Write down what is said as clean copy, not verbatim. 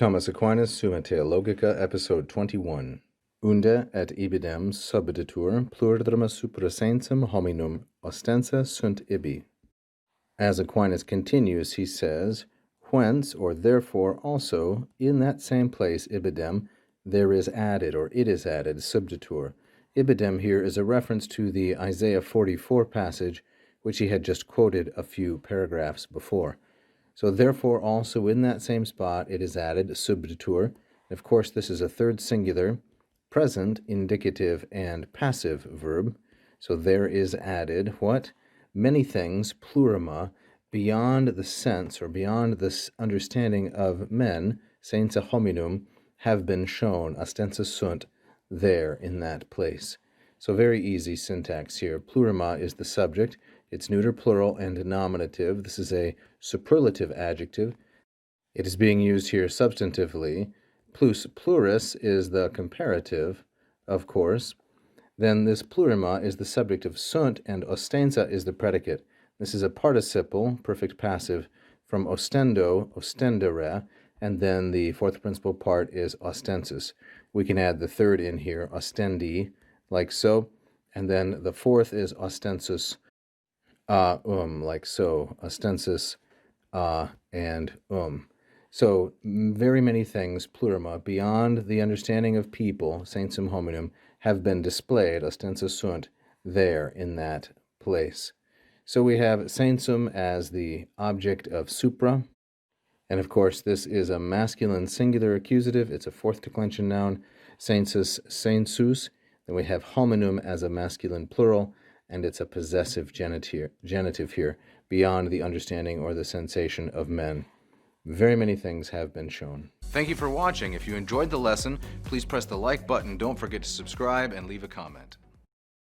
Thomas Aquinas, Summa Theologica, Episode 21. Unde et ibidem subeditur pluridrama suprasensum hominum ostensa sunt ibi. As Aquinas continues, he says, whence, or therefore also, in that same place ibidem, there is added, or it is added, subditur. Ibidem here is a reference to the Isaiah 44 passage, which he had just quoted a few paragraphs before. So therefore also in that same spot it is added, subditur. Of course, this is a third singular, present, indicative, and passive verb. So there is added what? Many things, plurima, beyond the sense or beyond this understanding of men, sensa hominum, have been shown, ostensa sunt, there in that place. So very easy syntax here. Plurima is the subject. It's neuter, plural, and nominative. This is a superlative adjective. It is being used here substantively. Plus pluris is the comparative, of course. Then this plurima is the subject of sunt, and ostensa is the predicate. This is a participle, perfect passive, from ostendo, ostendere, and then the fourth principal part is ostensus. We can add the third in here, ostendi, like so, and then the fourth is ostensus, like so, ostensus, and So very many things, plurima, beyond the understanding of people, sensum hominum, have been displayed, ostensa sunt, there in that place. So we have sensum as the object of supra, and of course this is a masculine singular accusative. It's a fourth declension noun, sensus, sensus. Then we have hominum as a masculine plural, and it's a possessive genitive here, beyond the understanding or the sensation of men. Very many things have been shown. Thank you for watching. If you enjoyed the lesson, please press the like button. Don't forget to subscribe and leave a comment.